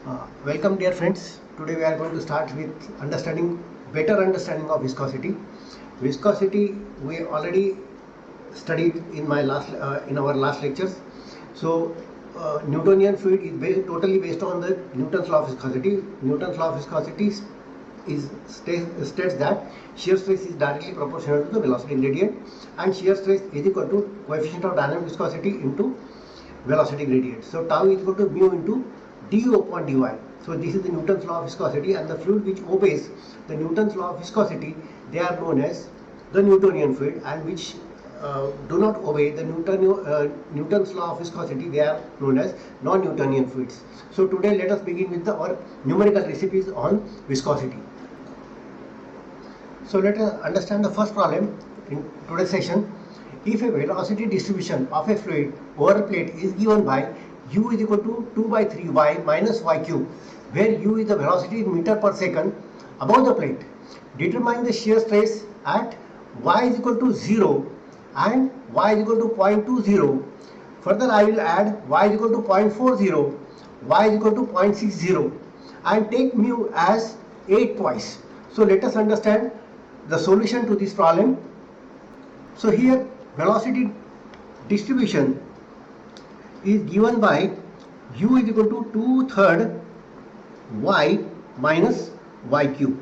Welcome dear friends. Today we are going to start with better understanding of viscosity. Viscosity we already studied in our last lectures. So Newtonian fluid is totally based on the Newton's law of viscosity. Newton's law of viscosity states that shear stress is directly proportional to the velocity gradient, and shear stress is equal to coefficient of dynamic viscosity into velocity gradient. So tau is equal to mu into du upon dy. So this is the Newton's law of viscosity, and the fluid which obeys the Newton's law of viscosity, they are known as the Newtonian fluid, and which do not obey the Newton's law of viscosity, they are known as non-Newtonian fluids. So today let us begin with our numerical recipes on viscosity. So let us understand the first problem in today's session. If a velocity distribution of a fluid over a plate is given by u is equal to 2 by 3 y minus y cube, where u is the velocity in meter per second above the plate, determine the shear stress at y is equal to 0 and y is equal to 0.20. Further I will add y is equal to 0.40, y is equal to 0.60, and take mu as 8 twice. So let us understand the solution to this problem. So here velocity distribution is given by u is equal to 2/3 y minus y cube.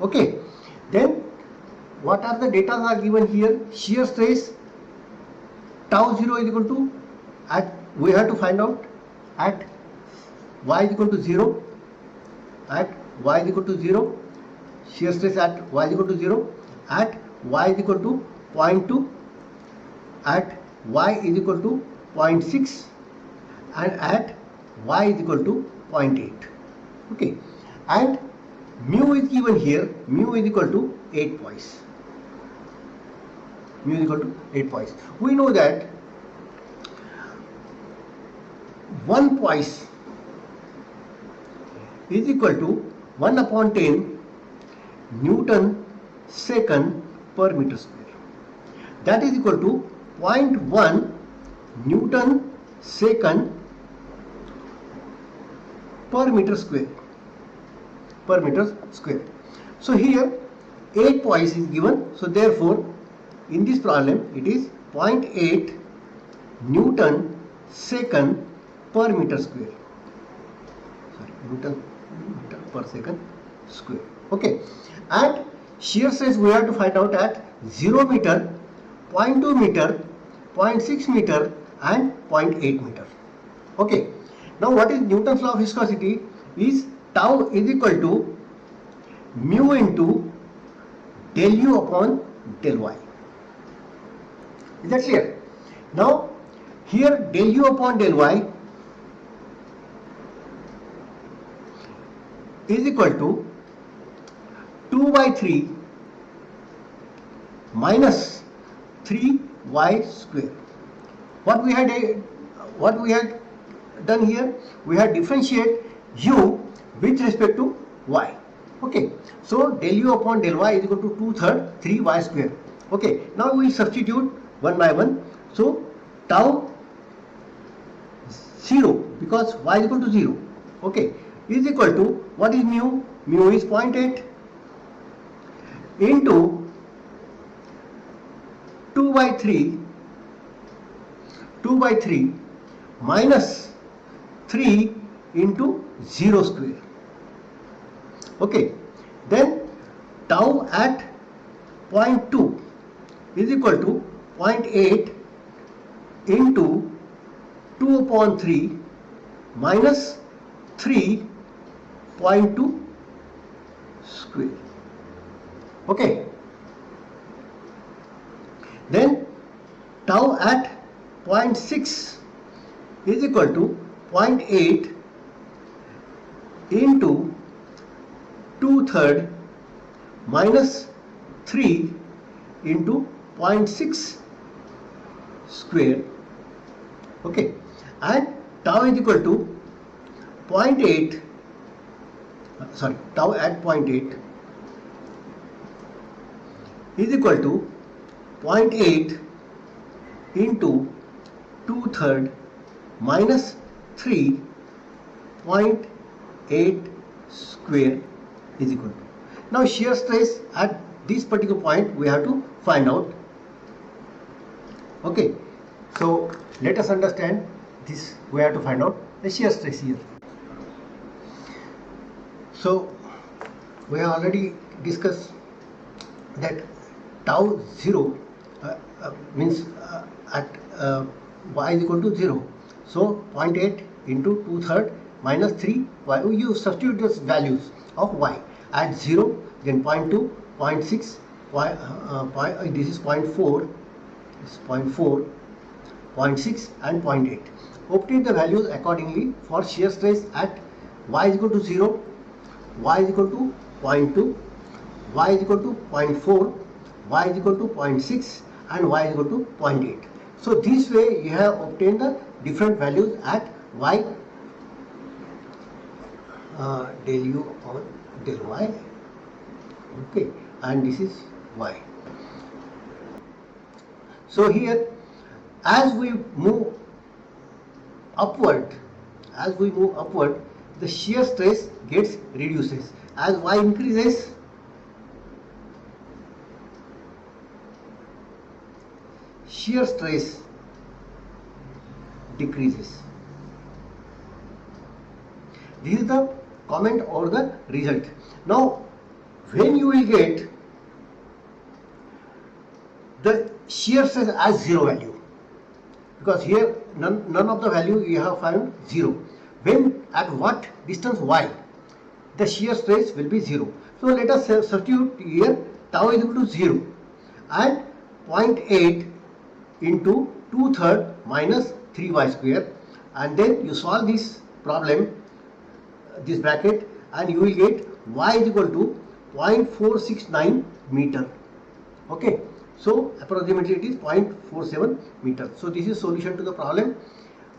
Okay, then what are the data are given here? Shear stress tau 0 is equal to, we have to find out at y is equal to 0, at y is equal to 0, shear stress at y is equal to 0, at y is equal to 0.2, at y is equal to 0.6, and at y is equal to 0.8. Okay, and mu is given here, mu is equal to 8 poise. Mu is equal to 8 poise. We know that 1 poise is equal to 1 upon 10 Newton second per meter square. That is equal to 0.1 Newton second per meter square. So here 8 poise is given. So therefore in this problem it is 0.8 Newton second per meter square. Newton per second square. Okay, and shear stress we have to find out at 0 meter, 0.2 meter, 0.6 meter and 0.8 meter. Okay, now what is Newton's law of viscosity? Is tau is equal to mu into del u upon del y. Is that clear? Now here del u upon del y is equal to 2 by 3 minus 3y square. What we had done here, we had differentiate u with respect to y. Okay, so del u upon del y is equal to 2/3 3y square. Okay, now we will substitute one by one. So tau 0, because y is equal to 0. Okay, is equal to, what is mu? Mu is 0.8 into 2 by 3 minus 3 into 0 square. Okay, then tau at 0.2 is equal to 0.8 into 2 upon 3 minus 3.2 square. Okay, then tau at 0.6 is equal to 0.8 into 2/3 minus 3 into 0.6 square. Okay, and tau is equal to 0.8, tau at 0.8 is equal to 0.8 into 2/3 minus 3.6 8 square is equal to. Now shear stress at this particular point we have to find out. Okay, so let us understand this. We have to find out the shear stress here. So we have already discussed that tau 0 means at y is equal to 0. So 0.8 into 2/3 minus 3 y. You substitute those values of y at 0, then 0.2, 0.6, this is 0.4, this is 0.4, 0.6 and 0.8. Obtain the values accordingly for shear stress at y is equal to 0, y is equal to 0.2, y is equal to 0.4, y is equal to 0.6 and y is equal to 0.8. So this way you have obtained the different values at y, del u on del y, okay, and this is y. So here as we move upward, the shear stress gets reduces. As y increases, shear stress decreases. This is the comment or the result. Now when you will get the shear stress as 0 value, because here none of the value you have found 0. When at what distance y, the shear stress will be 0. So let us substitute here tau is equal to 0 and 0.8 into 2/3 minus 3y square, and then you solve this problem, this bracket, and you will get y is equal to 0.469 meter. Okay, so approximately it is 0.47 meter. So this is solution to the problem.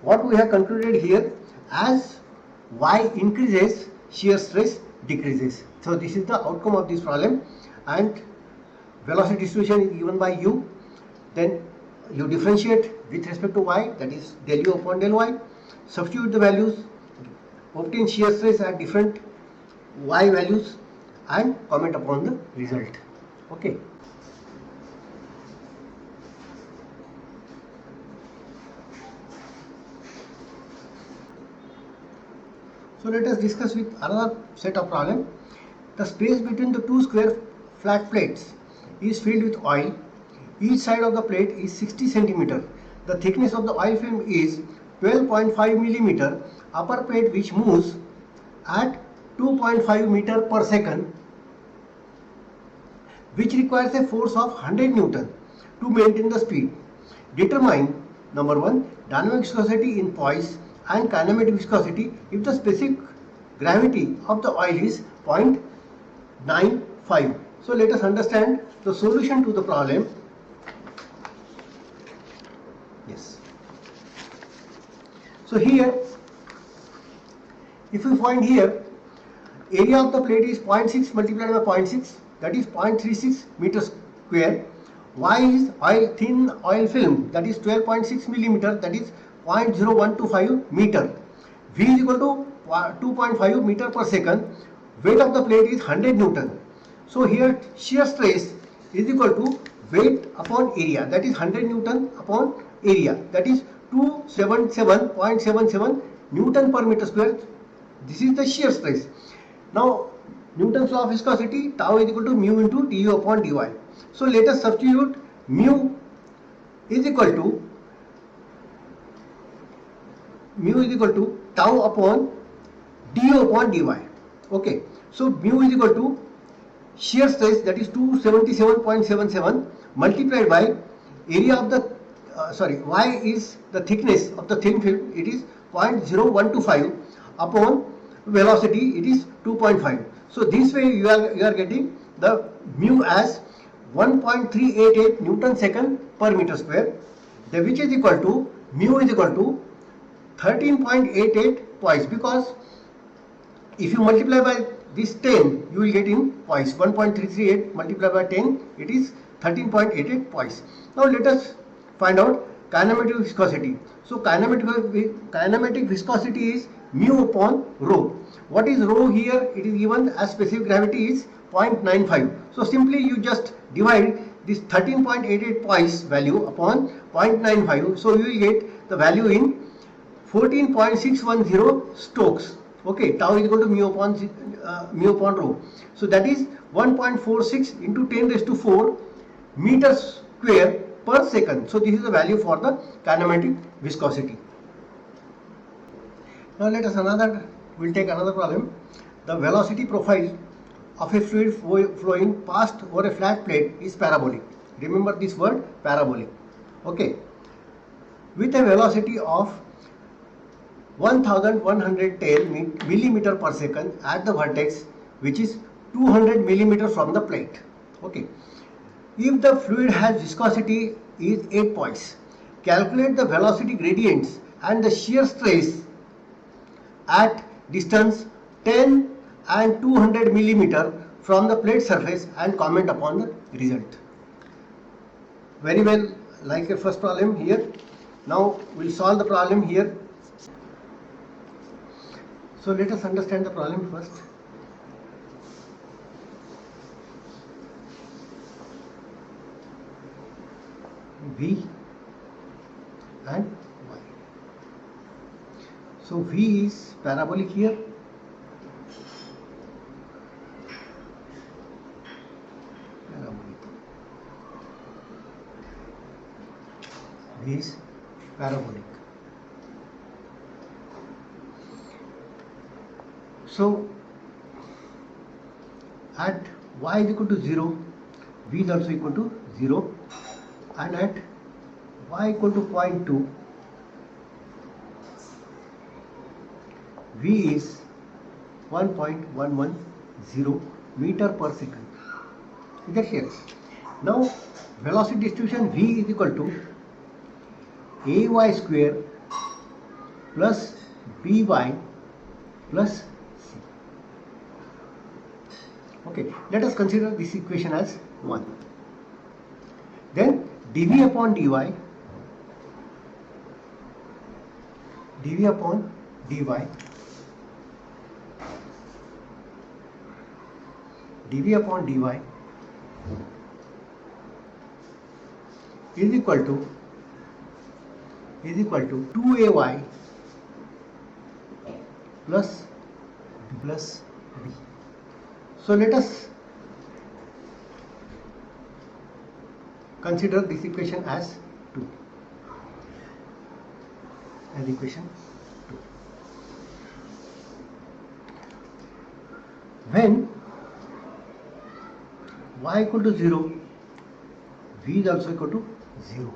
What we have concluded here, as y increases, shear stress decreases. So this is the outcome of this problem, and velocity distribution is given by u. Then you differentiate with respect to y, that is del u upon del y, substitute the values, obtain shear stress at different y values and comment upon the result. Okay. So let us discuss with another set of problem. The space between the two square flat plates is filled with oil. Each side of the plate is 60 centimeter. The thickness of the oil film is 12.5 millimeter. Upper plate which moves at 2.5 meter per second, which requires a force of 100 Newton to maintain the speed. Determine number 1, dynamic viscosity in poise and kinematic viscosity if the specific gravity of the oil is 0.95. So let us understand the solution to the problem. Yes. So here, if we find here, area of the plate is 0.6 multiplied by 0.6, that is 0.36 meters square. Y is thin oil film, that is 12.6 millimeter, that is 0.0125 meter. V is equal to 2.5 meter per second. Weight of the plate is 100 Newton. So here shear stress is equal to weight upon area, that is 100 Newton upon area, that is 277.77 Newton per meter square. This is the shear stress. Now Newton's law of viscosity, tau is equal to mu into du upon dy. So let us substitute mu is equal to tau upon du upon dy. Okay, so mu is equal to shear stress, that is 277.77 multiplied by area of the y is the thickness of the thin film, it is 0.0125 upon velocity, it is 2.5. So this way you are getting the mu as 1.388 Newton second per meter square, which is equal to mu is equal to 13.88 poise, because if you multiply by this 10 you will get in poise. 1.338 multiplied by 10, it is 13.88 poise. Now let us find out kinematic viscosity. So kinematic viscosity is mu upon rho. What is rho here? It is given as specific gravity is 0.95. So simply you just divide this 13.88 poise value upon 0.95. So you will get the value in 14.610 Stokes. Okay, tau is equal to mu upon rho. So that is 1.46 into 10 raised to 4 meters square per second. So this is the value for the kinematic viscosity. Now we'll take another problem. The velocity profile of a fluid flowing past over a flat plate is parabolic. Remember this word, parabolic. Okay. With a velocity of 1110 millimeter per second at the vertex, which is 200 millimeter from the plate. Okay. If the fluid has viscosity is 8 points, calculate the velocity gradients and the shear stress at distance 10 and 200 millimeter from the plate surface and comment upon the result. Very well, like a first problem here. Now we'll solve the problem here. So let us understand the problem first. V and Y. So V is parabolic here. V is parabolic. So at Y is equal to 0, V is also equal to 0, and at Y equal to 0.2, V is 1.110 meter per second. You get here. Now velocity distribution V is equal to AY square plus BY plus C. Okay, let us consider this equation as 1. Then dV upon dy, dV upon dy, dV upon dy is equal to 2ay plus b. So let us consider this equation as 2, as equation 2. When y equal to 0, v is also equal to 0.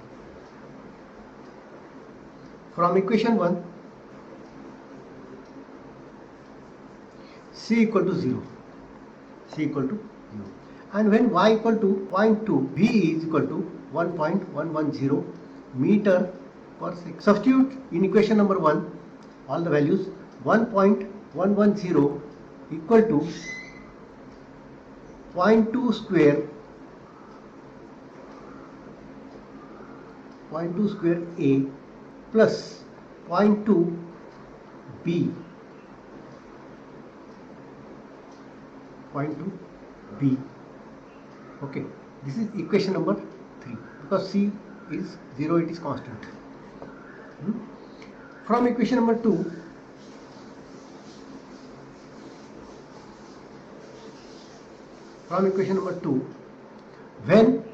From equation 1, c equal to 0, and when y equal to 0.2, v is equal to 1.110 meter per second. Substitute in equation number 1 all the values. 1.110 equal to 0.2 square a plus 0.2 b, 0.2 b. Okay, this is equation number 3, because c is 0, it is constant. From equation number 2, when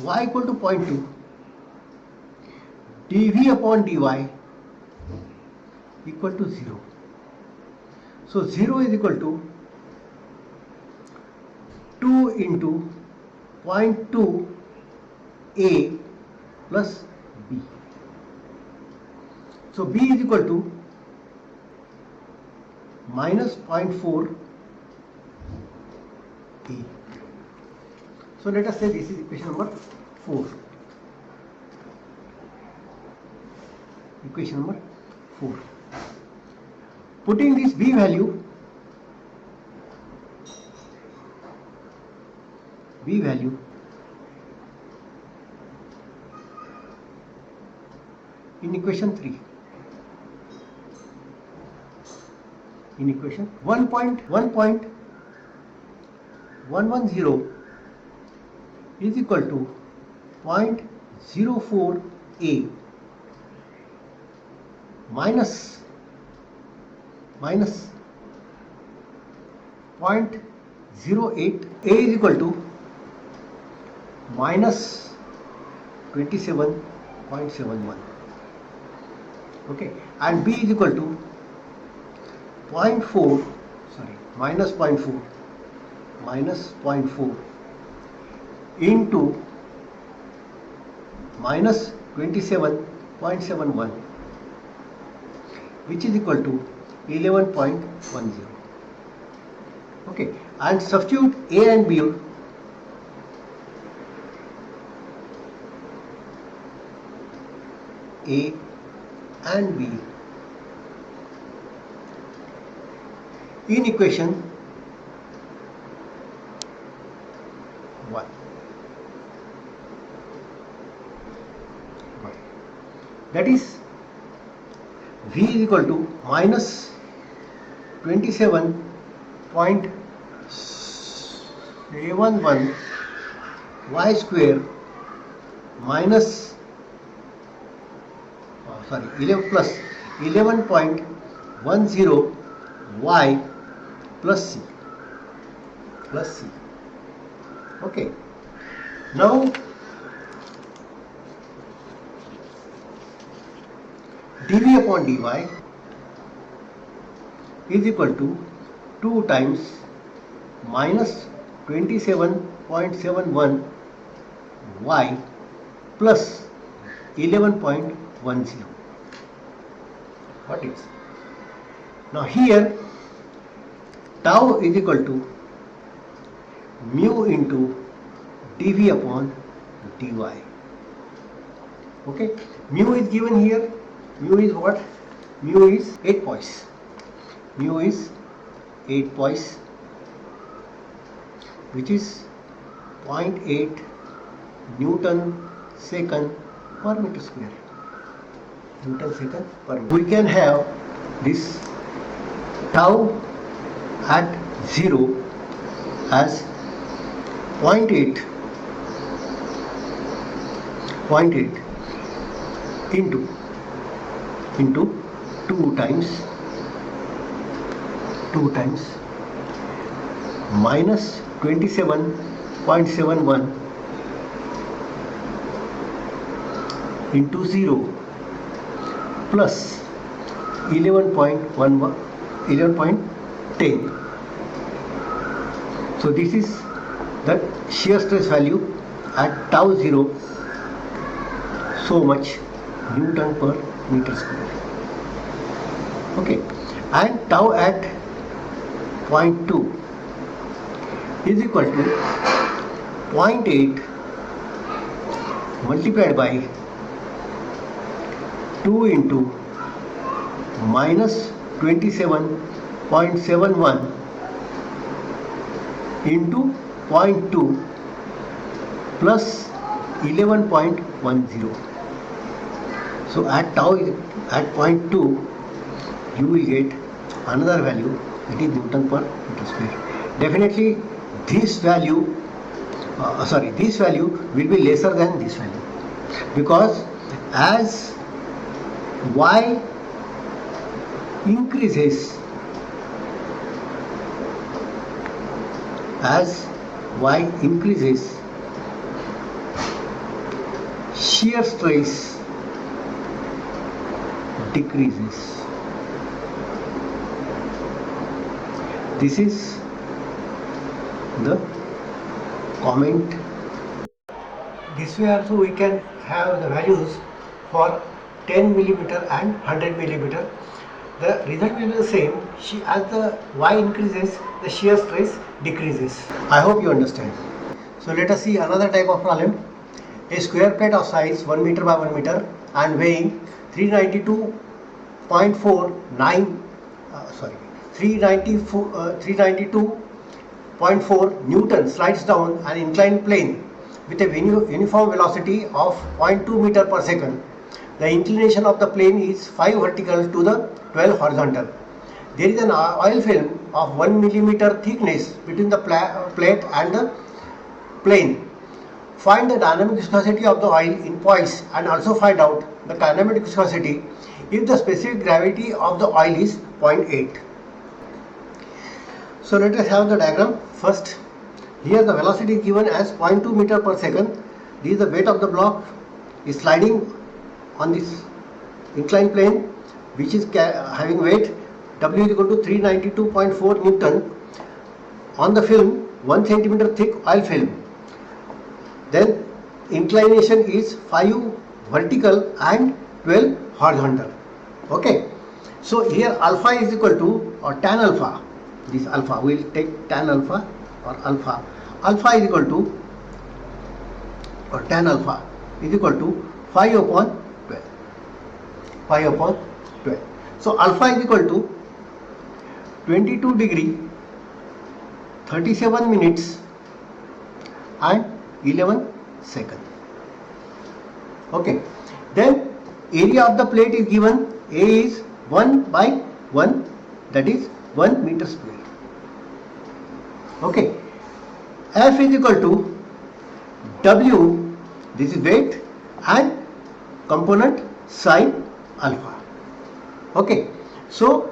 y equal to 0.2, dV upon dy equal to 0. So 0 is equal to 2 into 0.2 a plus b. So b is equal to minus 0.4 a. So let us say this is equation number 4. Equation number 4. Putting this b value in equation 3. in equation 1.110 is equal to 0.04a minus 0.08. A is equal to minus 27.71. Okay, and B is equal to minus 0.4 into minus 27.71, which is equal to 11.10. Okay, and substitute A and B. A and B in equation 1. That is, V is equal to minus 27.71 y square minus 11 plus 11.10 y plus c. Okay, now dv upon dy is equal to 2 times minus 27.71 y plus 11.10. What is? Now here tau is equal to mu into dv upon dy. Okay, mu is given here. Mu is what? Mu is 8 poise. Mu is 8 poise, which is 0.8 Newton second per meter square. Newton second per meter. We can have this tau at 0 as 0.8 into 2 times minus 27.71 into 0 plus 11.10. So this is the shear stress value at tau 0, so much Newton per meter square. Okay, and tau at 0.2 is equal to 0.8 multiplied by 2 into minus 27.71 into 0.2 plus 11.10. So at tau at 0.2 you will get another value, that is Newton per meter square. Definitely this value will be lesser than this value, because as y increases, shear stress decreases. This is the comment. This way also we can have the values for 10 millimeter and 100 millimeter. The result will be the same. As the y increases, the shear stress decreases. I hope you understand. So let us see another type of problem. A square plate of size 1 meter by 1 meter and weighing 392.4 Newton slides down an inclined plane with a uniform velocity of 0.2 meter per second. The inclination of the plane is 5 vertical to the 12 horizontal. there is an oil film of 1 millimeter thickness between the plate and the plane. Find the dynamic viscosity of the oil in poise and also find out the kinematic viscosity if the specific gravity of the oil is 0.8. So let us have the diagram. First, here the velocity is given as 0.2 meter per second. This is the weight of the block is sliding on this inclined plane, which is having weight W is equal to 392.4 Newton on the film, 1 centimeter thick oil film. Then inclination is 5 vertical and 12 horizontal. Okay, so here alpha is equal to, or tan alpha, this alpha, we will take tan alpha or alpha. Alpha is equal to, or tan alpha is equal to 5 upon 12. 5 upon 12. So alpha is equal to 22 degree 37 minutes and 11 seconds. Okay, then area of the plate is given. A is 1 by 1, that is 1 meter square. Okay, F is equal to W, this is weight, and component sine alpha. Okay, so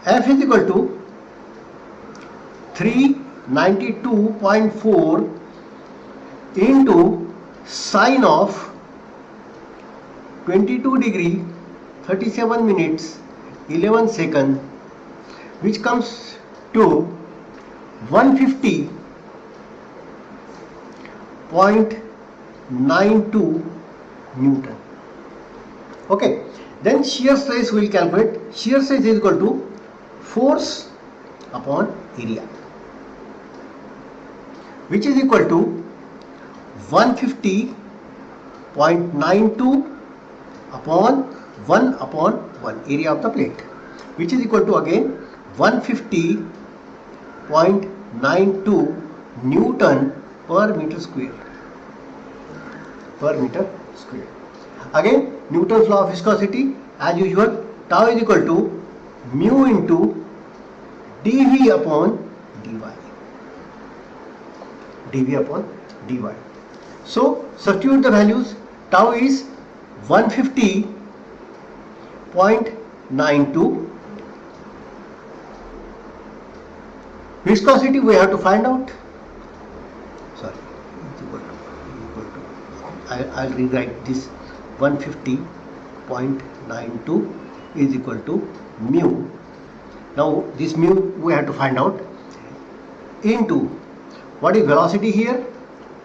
F is equal to 392.4 into sine of 22 degree 37 minutes 11 seconds, which comes to 150.92 Newton. Okay, then shear stress we will calculate. Shear stress is equal to force upon area, which is equal to 150.92 upon 1 upon 1, area of the plate, which is equal to again 150.92 Newton per meter square. Per meter square. Again, Newton's law of viscosity, as usual, tau is equal to mu into dV upon dy. dV upon dy. So substitute the values. Tau is 150.92. Viscosity we have to find out. Sorry, I'll rewrite this. 150.92 is equal to mu. Now this mu we have to find out into what is velocity here?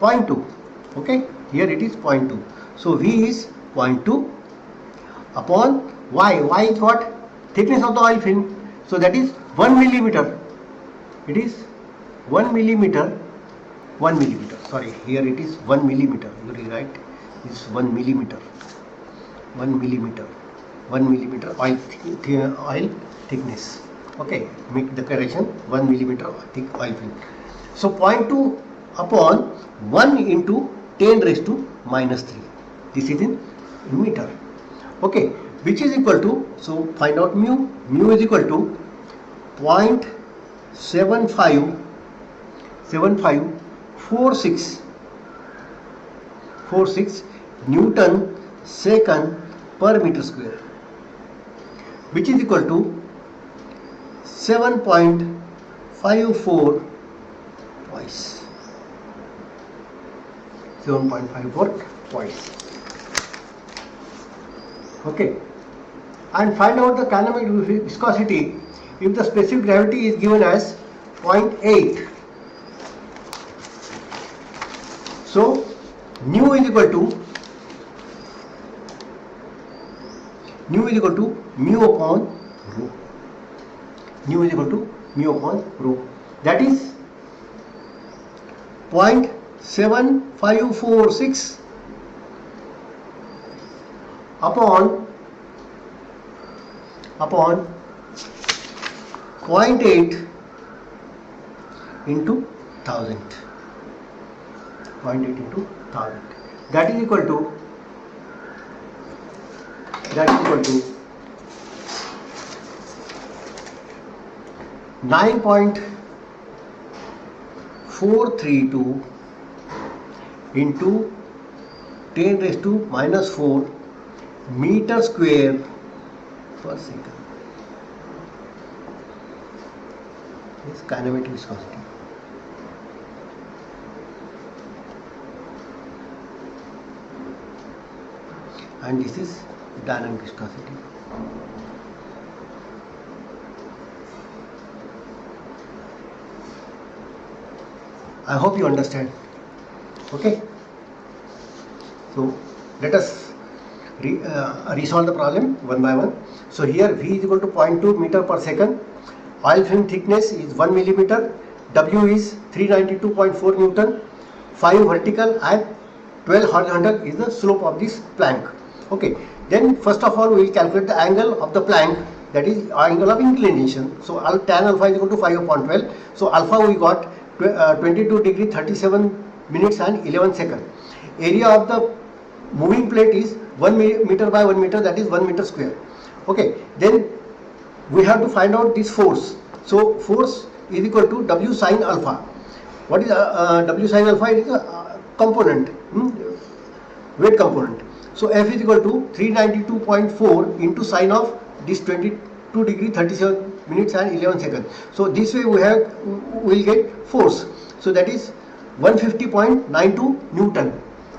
0.2. Okay, here it is 0.2. So V is 0.2 upon Y. Y is what? Thickness of the oil film. So that is 1 millimeter. It is 1 millimeter. 1 millimeter. Sorry, here it is 1 millimeter. You rewrite this 1 millimeter. 1 millimeter. 1 millimeter oil thickness. Okay, make the correction. 1 millimeter thick oil film. So 0.2 upon 1 into 10 raised to minus 3. This is in meter. Okay, which is equal to, so find out mu. Mu is equal to 0.7546 Newton second per meter square, which is equal to 7.54 twice. 7.54 twice. Okay, and find out the kinematic viscosity if the specific gravity is given as 0.8. So mu is equal to mu upon rho. Mu is equal to mu upon rho. That is 0.7546 upon 0.8 into 1000. 0.8 into 1000. That is equal to 0.8 9.432 into 10 raised to minus 4 meter square per second. This is kinematic viscosity. And this is dynamic viscosity. I hope you understand. Okay. So let us resolve the problem one by one. So here V is equal to 0.2 meter per second. Oil film thickness is 1 millimeter. W is 392.4 Newton. 5 vertical and 12 horizontal is the slope of this plank. Okay. Then first of all we will calculate the angle of the plank, that is angle of inclination. So tan alpha is equal to 5 upon 12. So alpha we got 22 degree 37 minutes and 11 seconds. Area of the moving plate is 1 meter by 1 meter, that is 1 meter square. Okay, then we have to find out this force. So force is equal to W sin alpha. What is W sin alpha? It is a component, weight component. So F is equal to 392.4 into sine of this 22 degree 37 minutes and 11 seconds. So this way we will get force. So that is 150.92 Newton.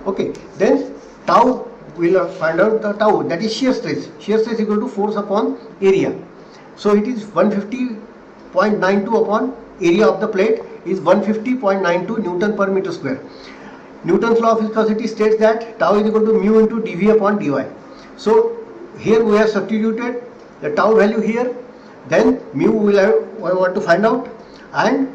Okay, then tau, we will find out the tau, that is shear stress. Shear stress is equal to force upon area. So it is 150.92 upon area of the plate is 150.92 Newton per meter square. Newton's law of viscosity states that tau is equal to mu into dV upon dy. So here we have substituted the tau value here, then mu we want to find out, and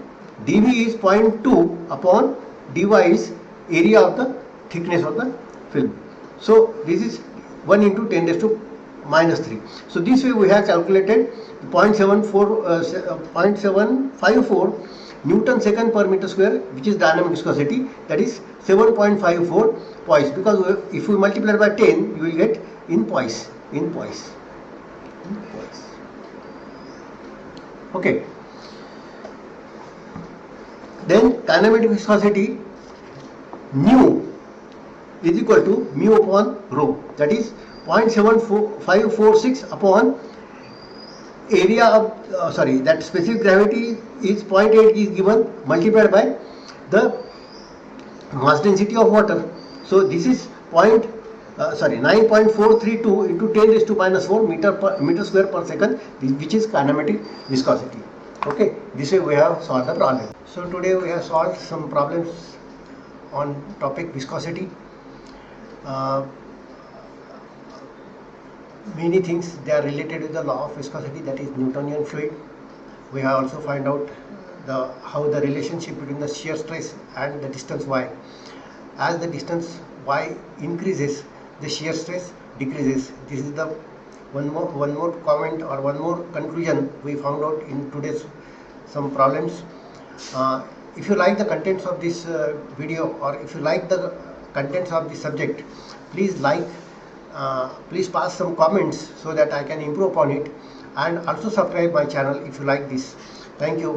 dV is 0.2 upon dy is area of the thickness of the film. So this is 1 into 10 raised to minus 3. So this way we have calculated 0.754 Newton second per meter square, which is dynamic viscosity, that is 7.54 poise, because if we multiply by 10 you will get in poise. Okay. Then kinematic viscosity nu is equal to mu upon rho, that is 0.7546 upon area of that specific gravity is 0.8 is given, multiplied by the mass density of water. So this is 9.432 into 10 raised to minus 4 meter square per second, which is kinematic viscosity. Okay, this way we have solved the problem. So today we have solved some problems on topic viscosity. Many things they are related with the law of viscosity, that is Newtonian fluid. We have also find out how the relationship between the shear stress and the distance y. As the distance y increases, the shear stress decreases. This is the one more comment or one more conclusion we found out in today's some problems. If you like the contents of this video, or if you like the contents of this subject, please please pass some comments so that I can improve upon it, and also subscribe my channel if you like this. Thank you.